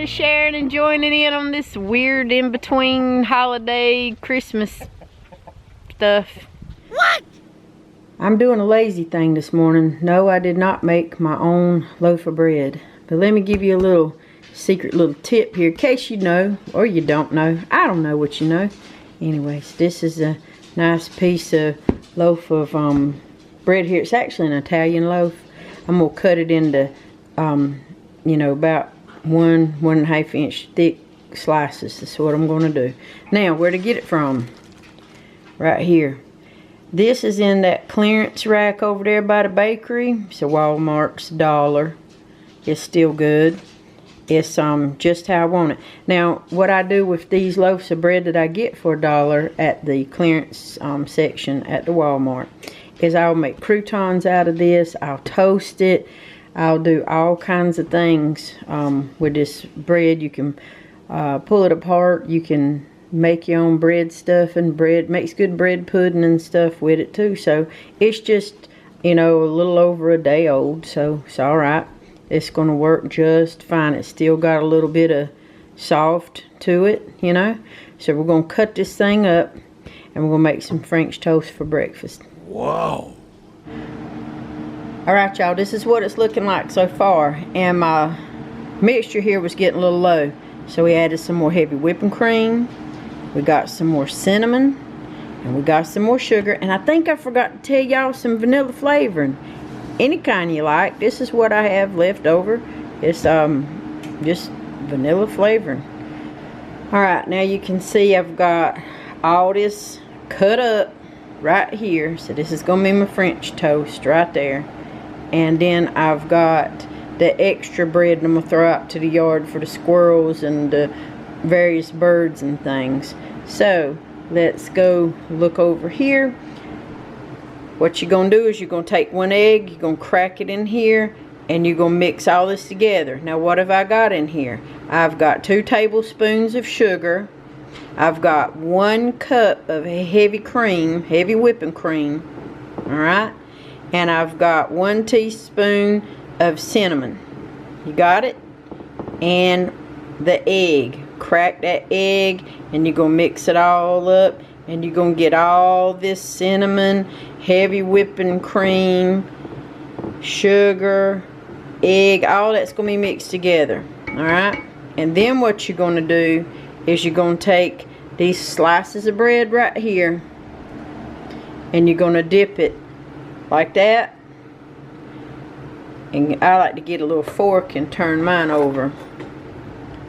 everybody sharing and joining in on this weird in-between holiday Christmas stuff. What? I'm doing a lazy thing this morning. No, I did not make my own loaf of bread. But let me give you a little secret little tip here in case you know or you don't know. I don't know what you know. Anyways, this is a nice piece of loaf of bread here. It's actually an Italian loaf. I'm going to cut it into, you know, about 1.5 inch thick slices. That's what I'm going to do. Now, where to get it from? Right here. This is in that clearance rack over there by the bakery. It's a Walmart's $1. It's still good. It's just how I want it. Now, what I do with these loaves of bread that I get for $1 at the clearance section at the Walmart is I'll make croutons out of this. I'll toast it. I'll do all kinds of things with this bread. You can pull it apart. You can make your own bread stuff, and bread makes good bread pudding and stuff with it too. So it's just, you know, a little over a day old, so it's all right. It's going to work just fine. It's still got a little bit of soft to it, you know. So we're going to cut this thing up, and we're going to make some French toast for breakfast. Whoa. Alright, y'all, this is what it's looking like so far. And my mixture here was getting a little low, so we added some more heavy whipping cream. We got some more cinnamon, and we got some more sugar. And I think I forgot to tell y'all some vanilla flavoring. Any kind you like. This is what I have left over. It's just vanilla flavoring. Alright, now you can see I've got all this cut up right here. So this is going to be my French toast right there. And then I've got the extra bread I'm going to throw out to the yard for the squirrels and the various birds and things. So let's go look over here. What you're going to do is you're going to take one egg, you're going to crack it in here, and you're going to mix all this together. Now what have I got in here? I've got 2 tablespoons of sugar. I've got 1 cup of heavy cream, heavy whipping cream. Alright? And I've got 1 teaspoon of cinnamon. You got it? And the egg. Crack that egg, and you're going to mix it all up, and you're going to get all this cinnamon, heavy whipping cream, sugar, egg, all that's going to be mixed together. Alright? And then what you're going to do is you're going to take these slices of bread right here, and you're going to dip it like that. And I like to get a little fork and turn mine over,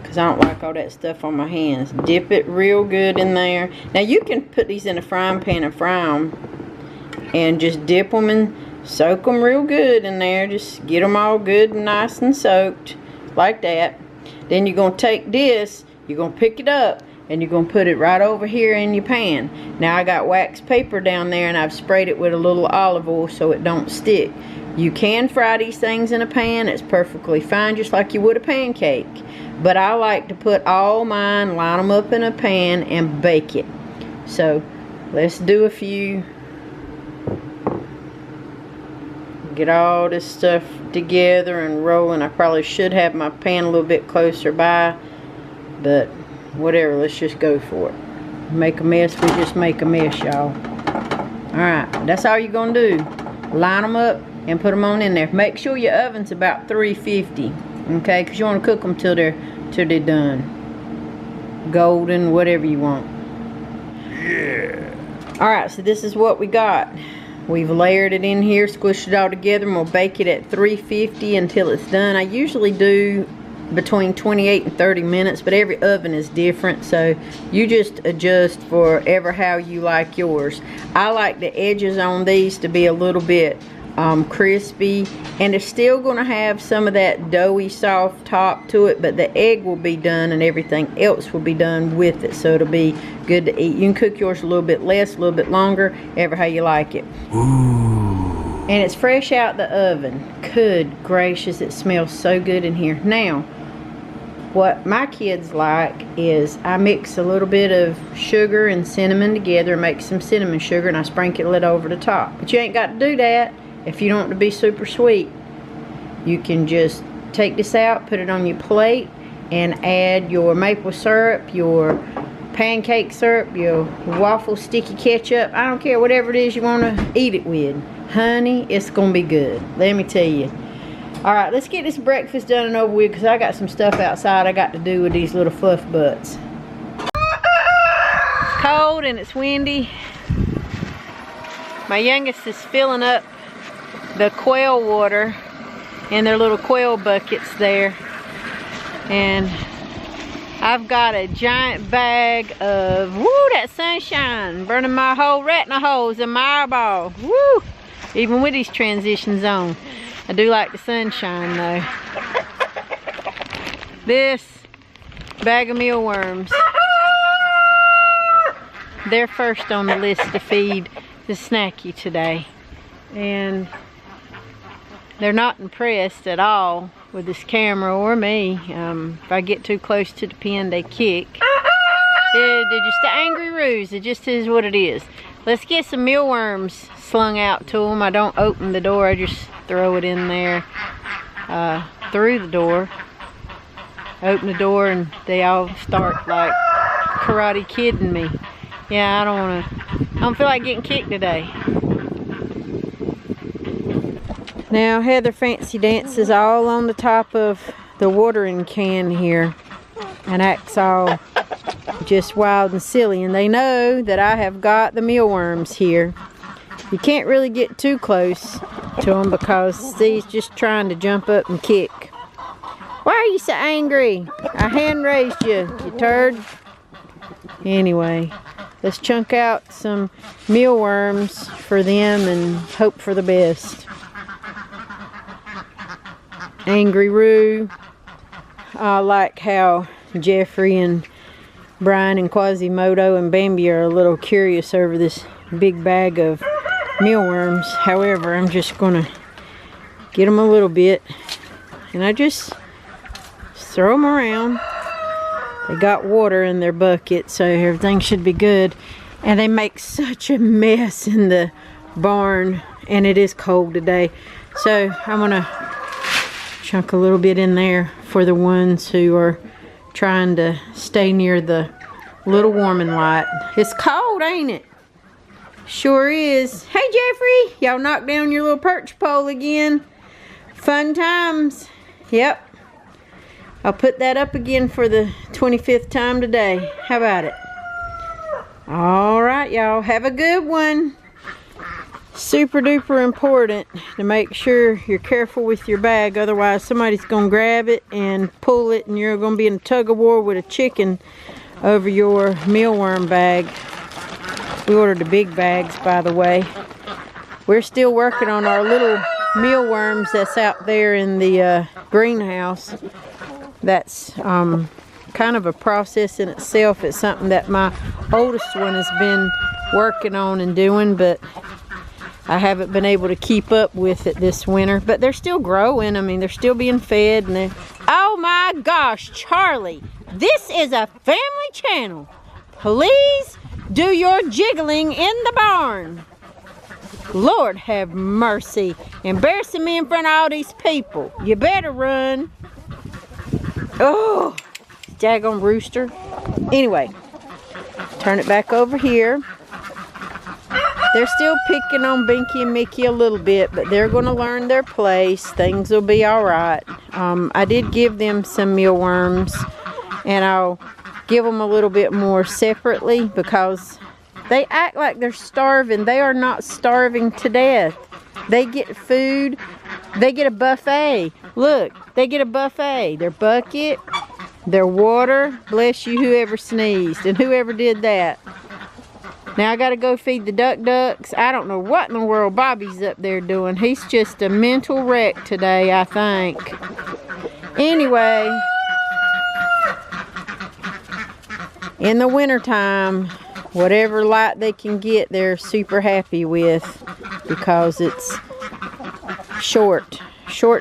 because I don't like all that stuff on my hands. Dip it real good in there. Now you can put these in a frying pan and fry them, and just dip them and soak them real good in there. Just get them all good and nice and soaked like that. Then you're going to take this, you're going to pick it up, and you're going to put it right over here in your pan. Now I got wax paper down there, and I've sprayed it with a little olive oil so it don't stick. You can fry these things in a pan. It's perfectly fine, just like you would a pancake. But I like to put all mine, line them up in a pan, and bake it. So let's do a few. Get all this stuff together and rolling. I probably should have my pan a little bit closer by, but whatever, let's just go for it. Make a mess, we just make a mess, y'all. Alright, that's all you're going to do. Line them up and put them on in there. Make sure your oven's about 350, okay, because you want to cook them till they're done. Golden, whatever you want. Yeah. Alright, so this is what we got. We've layered it in here, squished it all together, and we'll bake it at 350 until it's done. I usually do between 28 and 30 minutes, but every oven is different, so you just adjust for how you like yours. I like the edges on these to be a little bit crispy, and it's still going to have some of that doughy soft top to it, but the egg will be done and everything else will be done with it, so it'll be good to eat. You can cook yours a little bit less, a little bit longer, ever how you like it. Ooh. And it's fresh out the oven. Good gracious, it smells so good in here. Now, what my kids like is I mix a little bit of sugar and cinnamon together and make some cinnamon sugar, and I sprinkle it over the top. But you ain't got to do that if you don't want it to be super sweet. You can just take this out, put it on your plate, and add your maple syrup, your pancake syrup, your waffle sticky ketchup. I don't care, whatever it is you want to eat it with. Honey, it's going to be good. Let me tell you. Alright, let's get this breakfast done and over with because I got some stuff outside I got to do with these little fluff butts. It's cold and it's windy. My youngest is filling up the quail water in their little quail buckets there. And I've got a giant bag of, woo, that sunshine burning my whole retina holes in my eyeball. Woo! Even with these transitions on. I do like the sunshine though. This bag of mealworms, they're first on the list to feed the Snacky today. And they're not impressed at all with this camera or me. If I get too close to the pen, they kick. They're just an angry ruse. It just is what it is. Let's get some mealworms slung out to them. I don't open the door. I just throw it in there through the door. Open the door and they all start like karate kidding me. Yeah, I don't feel like getting kicked today. Now Heather fancy dances all on the top of the watering can here and acts all just wild and silly, and they know that I have got the mealworms here. You can't really get too close to them because he's just trying to jump up and kick. Why are you so angry? I hand raised you, you turd. Anyway, let's chunk out some mealworms for them and hope for the best. Angry Roo. I like how Jeffrey and Brian and Quasimodo and Bambi are a little curious over this big bag of mealworms. However, I'm just gonna get them a little bit and I just throw them around. They got water in their bucket, so everything should be good. And they make such a mess in the barn, and it is cold today. So I'm gonna chunk a little bit in there for the ones who are trying to stay near the little warming light. It's cold, ain't it? Sure is. Hey Jeffrey, y'all knocked down your little perch pole again. Fun times. Yep. I'll put that up again for the 25th time today. How about it? Alright y'all, have a good one. Super duper important to make sure you're careful with your bag, otherwise somebody's gonna grab it and pull it and you're gonna be in a tug of war with a chicken over your mealworm bag. We ordered the big bags, by the way. We're still working on our little mealworms that's out there in the greenhouse. That's kind of a process in itself. It's something that my oldest one has been working on and doing, but I haven't been able to keep up with it this winter. But they're still growing. I mean, they're still being fed. And oh my gosh, Charlie, this is a family channel. Please do your jiggling in the barn. Lord have mercy. Embarrassing me in front of all these people. You better run. Oh, daggone rooster. Anyway, turn it back over here. They're still picking on Binky and Mickey a little bit, but they're going to learn their place. Things will be all right. I did give them some mealworms, and I'll give them a little bit more separately because they act like they're starving. They are not starving to death. They get food. They get a buffet. Look, they get a buffet. Their bucket, their water. Bless you, whoever sneezed and whoever did that. Now I gotta go feed the ducks. I don't know what in the world Bobby's up there doing. He's just a mental wreck today, I think. Anyway, in the wintertime, whatever light they can get, they're super happy with because it's short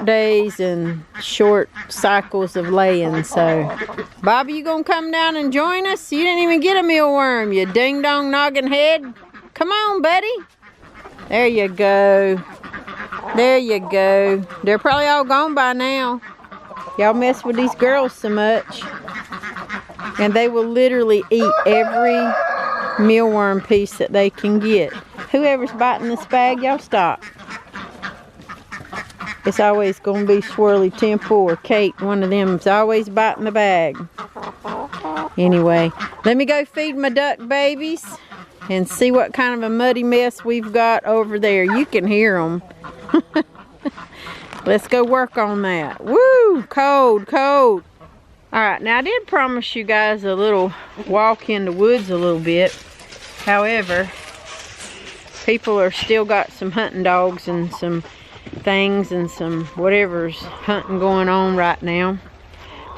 days and short cycles of laying. So Bobby, you gonna come down and join us? You didn't even get a mealworm, you ding dong noggin head. Come on, buddy. There you go. There you go. They're probably all gone by now. Y'all mess with these girls so much. And they will literally eat every mealworm piece that they can get. Whoever's biting this bag, y'all stop. It's always going to be Swirly Temple or Kate. One of them is always biting the bag. Anyway, let me go feed my duck babies and see what kind of a muddy mess we've got over there. You can hear them. Let's go work on that. Woo! Cold, cold. Alright, now I did promise you guys a little walk in the woods a little bit. However, people are still got some hunting dogs and some things and some whatever's hunting going on right now.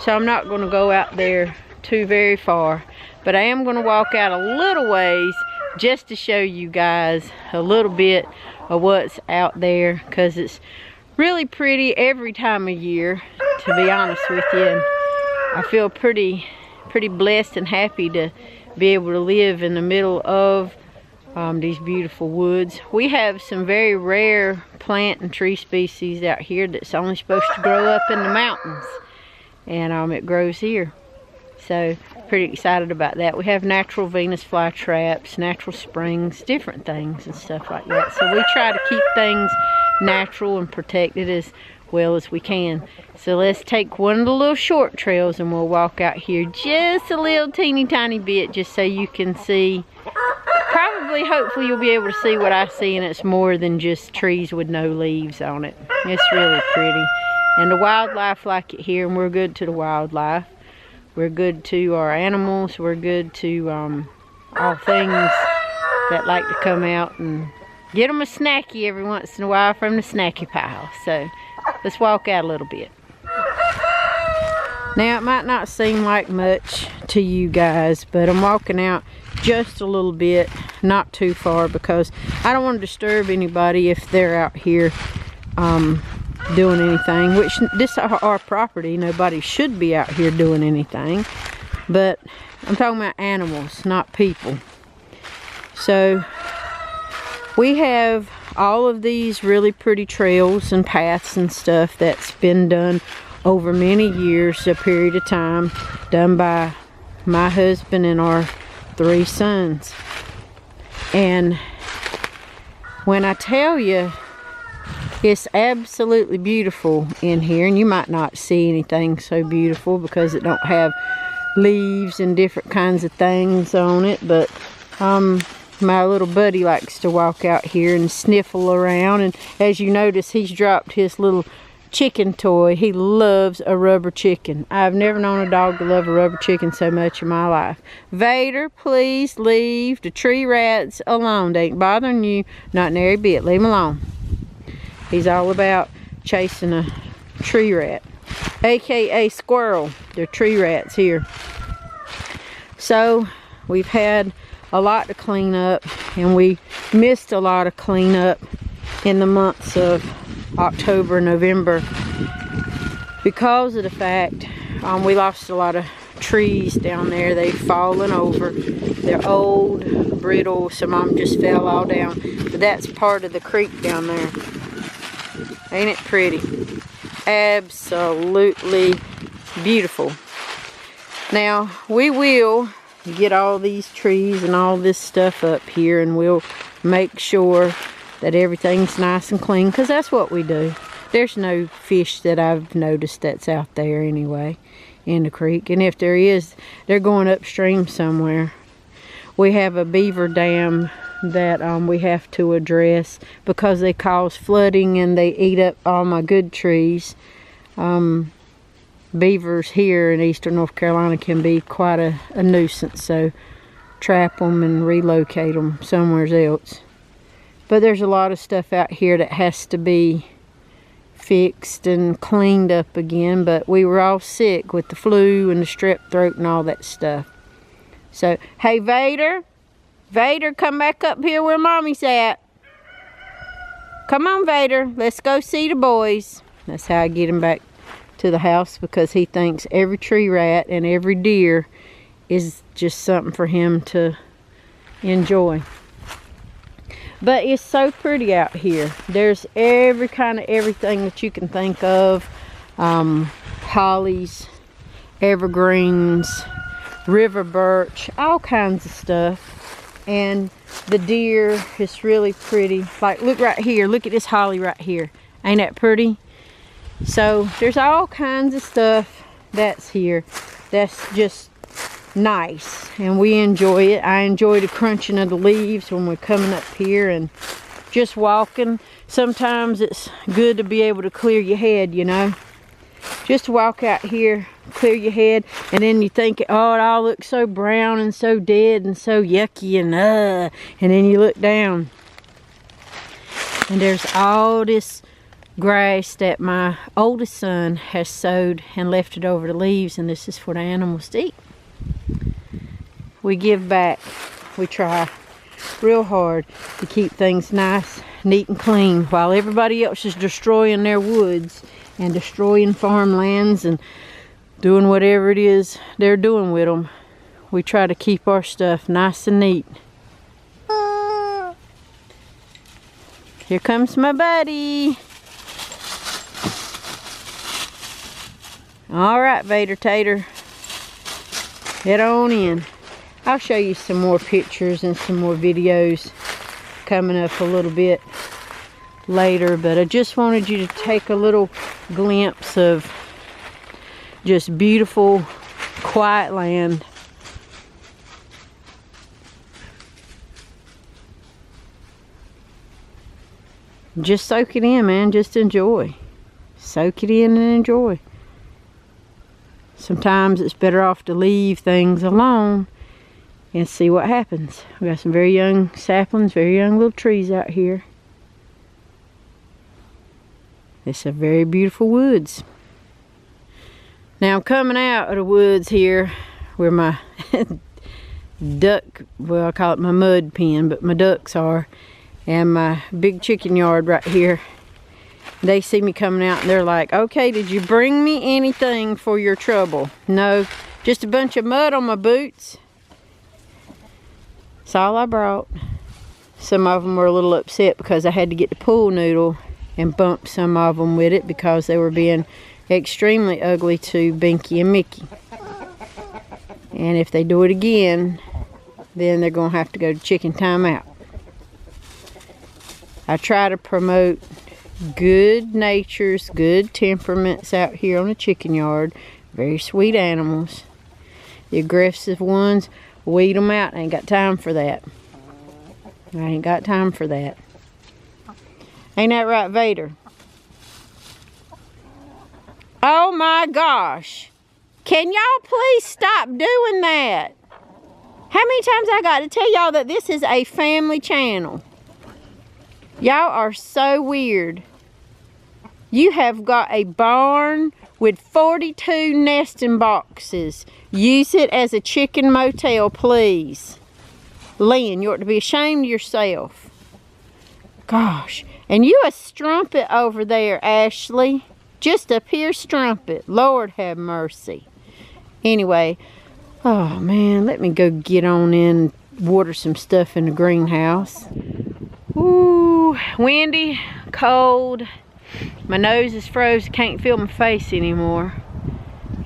So I'm not going to go out there too very far. But I am going to walk out a little ways just to show you guys a little bit of what's out there. Because it's really pretty every time of year, to be honest with you. And I feel pretty blessed and happy to be able to live in the middle of these beautiful woods. We have some very rare plant and tree species out here that's only supposed to grow up in the mountains. And it grows here. So, pretty excited about that. We have natural Venus flytraps, natural springs, different things and stuff like that. So we try to keep things natural and protected as well as we can. So let's take one of the little short trails and we'll walk out here just a little teeny tiny bit just so you can see. Probably, hopefully you'll be able to see what I see, and it's more than just trees with no leaves on it. It's really pretty. And the wildlife like it here, and we're good to the wildlife. We're good to our animals. We're good to all things that like to come out and get them a snacky every once in a while from the snacky pile. So let's walk out a little bit. Now it might not seem like much to you guys, but I'm walking out just a little bit, not too far, because I don't want to disturb anybody if they're out here doing anything, which this is our property. Nobody should be out here doing anything, but I'm talking about animals, not people. So we have all of these really pretty trails and paths and stuff that's been done over many years, a period of time, done by my husband and our 3 sons. And when I tell you, it's absolutely beautiful in here, and you might not see anything so beautiful because it don't have leaves and different kinds of things on it, but my little buddy likes to walk out here and sniffle around, and as you notice, he's dropped his little chicken toy. He loves a rubber chicken. I've never known a dog to love a rubber chicken so much in my life. Vader, please leave the tree rats alone. They ain't bothering you, not nary bit. Leave them alone. He's all about chasing a tree rat, aka squirrel. They're tree rats here. So we've had a lot to clean up, and we missed a lot of cleanup in the months of October, November, because of the fact we lost a lot of trees down there. They've fallen over. They're old, brittle. Some of them just fell all down. But that's part of the creek down there. Ain't it pretty? Absolutely beautiful. Now, we will get all these trees and all this stuff up here, and we'll make sure that everything's nice and clean, because that's what we do. There's no fish that I've noticed that's out there anyway in the creek, and if there is, they're going upstream somewhere. We have a beaver dam that we have to address because they cause flooding and they eat up all my good trees. Beavers here in eastern North Carolina can be quite a nuisance, so trap them and relocate them somewhere else. But there's a lot of stuff out here that has to be fixed and cleaned up again. But we were all sick with the flu and the strep throat and all that stuff. So, hey Vader, come back up here where Mommy's at. Come on, Vader, let's go see the boys. That's how I get him back to the house, because he thinks every tree rat and every deer is just something for him to enjoy. But it's so pretty out here. There's every kind of everything that you can think of. hollies, evergreens, river birch, all kinds of stuff. And the deer is really pretty. Like, look right here. Look at this holly right here. Ain't that pretty? So there's all kinds of stuff that's here that's just nice, and we enjoy it. I enjoy the crunching of the leaves when we're coming up here and just walking. Sometimes it's good to be able to clear your head, you know. Just walk out here, clear your head, and then you think, oh, it all looks so brown and so dead and so yucky and then you look down and there's all this grass that my oldest son has sowed and left it over the leaves, and this is for the animals to eat. We give back. We try real hard to keep things nice, neat and clean while everybody else is destroying their woods and destroying farmlands and doing whatever it is they're doing with them. We try to keep our stuff nice and neat. Here comes my buddy. Alright, Vader Tater, head on in. I'll show you some more pictures and some more videos coming up a little bit later, but I just wanted you to take a little glimpse of just beautiful, quiet land. Just soak it in, man. Just enjoy. Soak it in and enjoy. Sometimes it's better off to leave things alone and see what happens. We got some very young saplings, very young little trees out here. It's a very beautiful woods. Now I'm coming out of the woods here where my duck, well, I call it my mud pen, but my ducks are, and my big chicken yard right here. They see me coming out and they're like, okay, did you bring me anything for your trouble? No, just a bunch of mud on my boots. That's all I brought. Some of them were a little upset because I had to get the pool noodle and bump some of them with it because they were being extremely ugly to Binky and Mickey. And if they do it again, then they're going to have to go to chicken timeout. I try to promote good natures, good temperaments out here on the chicken yard. Very sweet animals. The aggressive ones, weed them out. I ain't got time for that. I ain't got time for that. Ain't that right, Vader? Oh my gosh. Can y'all please stop doing that? How many times I got to tell y'all that this is a family channel? Y'all are so weird. You have got a barn with 42 nesting boxes. Use it as a chicken motel, please. Lynn, you ought to be ashamed of yourself. Gosh. And you a strumpet over there, Ashley. Just a pure strumpet. Lord have mercy. Anyway, oh man, let me go get on in and water some stuff in the greenhouse. Ooh, windy, cold. My nose is froze, can't feel my face anymore.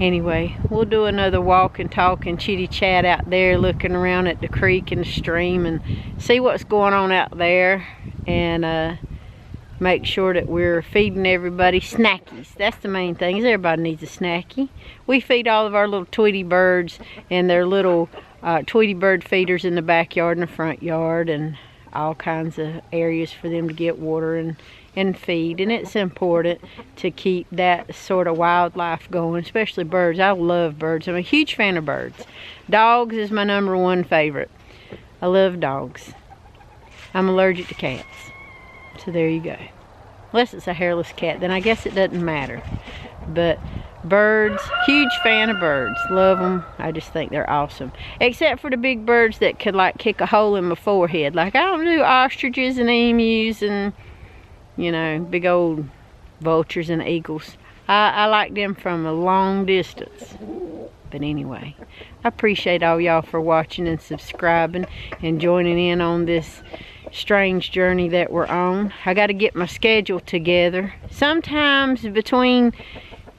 Anyway, we'll do another walk and talk and chitty chat out there, looking around at the creek and the stream and see what's going on out there, and make sure that we're feeding everybody snackies. That's the main thing, is everybody needs a snacky. We feed all of our little Tweety birds and their little Tweety bird feeders in the backyard and the front yard, and all kinds of areas for them to get water and feed. And it's important to keep that sort of wildlife going, especially birds. I love birds. I'm a huge fan of birds. Dogs is my #1 favorite. I love dogs. I'm allergic to cats. So there you go. Unless it's a hairless cat, then I guess it doesn't matter. But birds, huge fan of birds. Love them. I just think they're awesome. Except for the big birds that could like kick a hole in my forehead. Like I don't do ostriches and emus and, you know, big old vultures and eagles. I like them from a long distance. But anyway, I appreciate all y'all for watching and subscribing and joining in on this strange journey that we're on. I got to get my schedule together. Sometimes between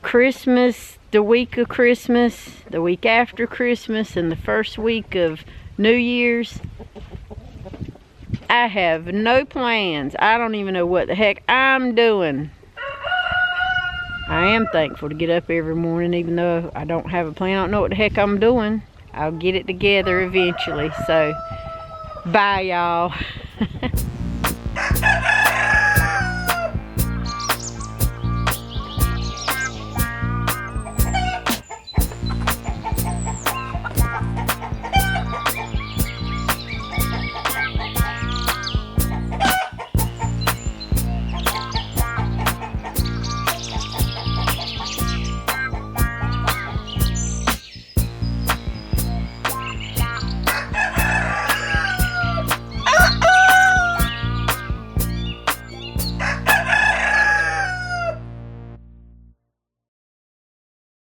Christmas, the week of Christmas, the week after Christmas, and the first week of New Year's. I have no plans. I don't even know what the heck I'm doing. I am thankful to get up every morning, even though I don't have a plan. I don't know what the heck I'm doing. I'll get it together eventually. So, bye y'all.